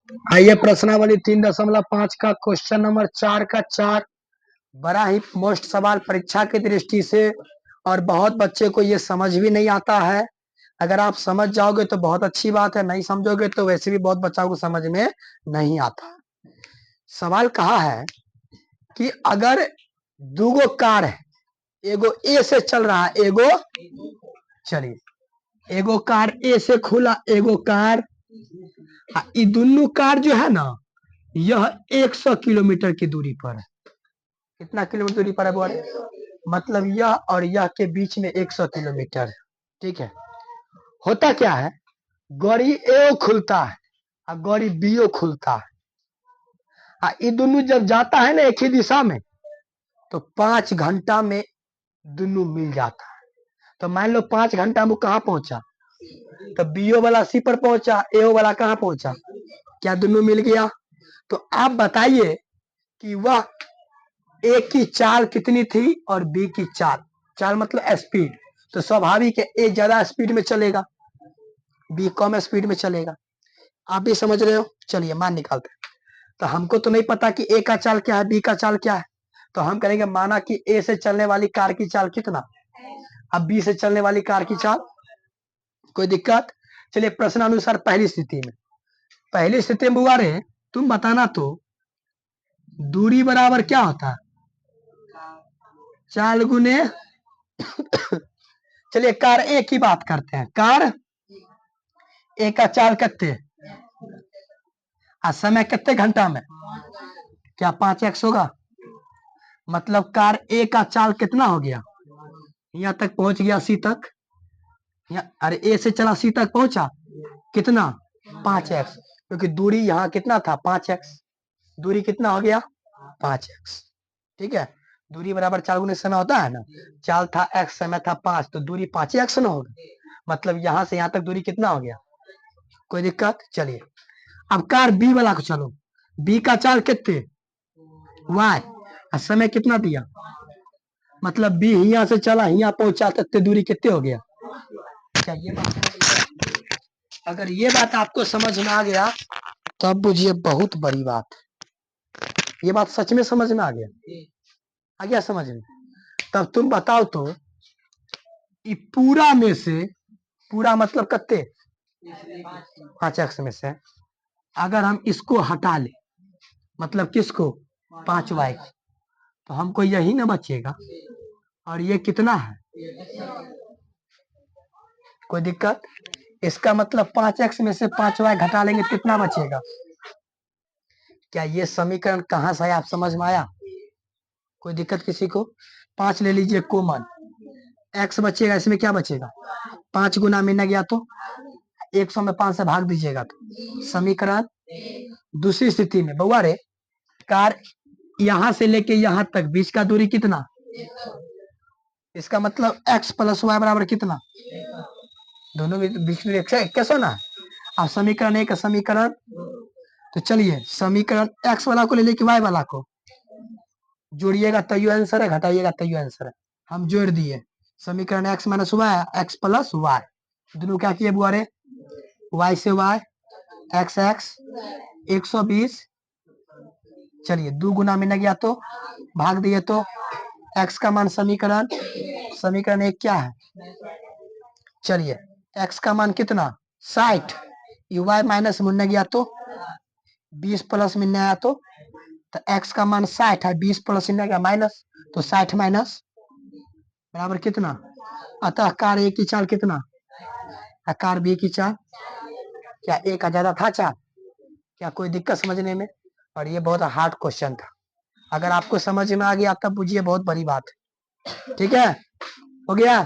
आइए प्रश्नावली 3.5 का क्वेश्चन नंबर 4 का 4 बड़ा ही मोस्ट सवाल परीक्षा की दृष्टि से, और बहुत बच्चे को ये समझ भी नहीं आता है। अगर आप समझ जाओगे तो बहुत अच्छी बात है, नहीं समझोगे तो वैसे भी बहुत बच्चों को समझ में नहीं आता। सवाल कहा है कि अगर दूगो कार है, एगो ए से चल रहा है, एगो चलिए एगो कार ए से खुला, एगो कार ये दोनों कार जो है ना, यह 100 किलोमीटर की दूरी पर है। कितना किलोमीटर दूरी पर है बोले? मतलब यह और यह के बीच में 100 किलोमीटर है। ठीक है, होता क्या है, गड़ी ए खुलता है और गड़ी बी खुलता है। ये दोनों जब जाता है ना एक ही दिशा में, तो 5 घंटा में दोनों मिल जाता है। तो मान लो 5 घंटा में कहाँ पहुंचा, तो बीओ वाला सी पर पहुंचा, एओ वाला कहाँ पहुंचा, क्या दोनों मिल गया? तो आप बताइए कि वह ए की चाल कितनी थी और बी की चाल, चाल मतलब स्पीड, तो स्वाभाविक है ए ज्यादा स्पीड में चलेगा, बी कम स्पीड में चलेगा। आप भी समझ रहे हो? चलिए मान निकालते हैं। तो हमको तो नहीं पता कि ए का चाल क्या है, बी का चाल क्या है, तो हम करेंगे माना कि ए से चलने वाली कार की चाल कितना, अब बी से चलने वाली कार की चाल, कोई दिक्कत? चलिए प्रश्न अनुसार पहली स्थिति में बुआ रे तुम बताना तो दूरी बराबर क्या होता है, चाल गुने चलिए कार ए की बात करते हैं, कार ए का चाल कितने और समय कितने घंटा में, क्या 5x होगा? मतलब कार ए का चाल कितना हो गया, यहाँ तक पहुंच गया सी तक, अरे ए से चला सी तक पहुंचा, कितना 5x, क्योंकि दूरी यहाँ कितना था 5x, दूरी कितना हो गया 5x। ठीक है, दूरी बराबर चाल गुने समय होता है ना, चाल था x, समय था 5, तो दूरी 5x ना होगा, मतलब यहाँ से यहाँ तक दूरी कितना हो गया, कोई दिक्कत? चलिए अब कार बी वाला को चलो, बी का चाल कितने y और समय कितना दिया, मतलब बी यहाँ से चला यहाँ पहुंचा, तो दूरी कितने हो गया? क्या ये बात, अगर ये बात आपको समझ में आ गया तब बुझिए बहुत बड़ी बात, ये बात सच में समझ में आ गया समझ में? तब तुम बताओ तो पूरा में से, पूरा मतलब कत्ते 5x में से अगर हम इसको हटा ले, मतलब किसको 5y, तो हमको यही ना बचेगा, और ये कितना है, कोई दिक्कत? इसका मतलब 5x में से 5y घटा लेंगे कितना बचेगा? क्या ये समीकरण कहां से आया, आप समझ में आया? कोई दिक्कत किसी को? 5 ले लीजिए कॉमन, x बचेगा, इसमें क्या बचेगा 5 गुना में न गया तो 100 में 5 से भाग दीजिएगा तो समीकरण। दूसरी स्थिति में बउआ रे कार यहां से लेके यहां तक बीच का दूरी कितना, इसका मतलब x प्लस वाई बराबर कितना, दोनों बीच में कैसा ना, अब समीकरण एक समीकरण, तो चलिए समीकरण x वाला को ले लेके y वाला को जोड़िएगा तैयो आंसर है, घटाइएगा तैयो आंसर है। हम जोड़ दिए समीकरण x minus Y, x plus Y, दोनों क्या किए बुआ रे, y से y, x 120, चलिए 2 गुना में न गया तो भाग दिए तो x का मान समीकरण एक क्या है, चलिए x का मान कितना 60, y माइनस में न गया तो 20 प्लस में न आया तो x का मान 60 है, 20 प्लस में गया माइनस, तो 60 माइनस बराबर कितना, अतः कार ए की चाल कितना, कार बी की चाल, क्या ए का ज्यादा था चाल, क्या कोई दिक्कत समझने में? और ये बहुत हार्ड क्वेश्चन था, अगर आपको समझ में आ गया तब बुझिए बहुत बड़ी बात है। ठीक है, हो गया।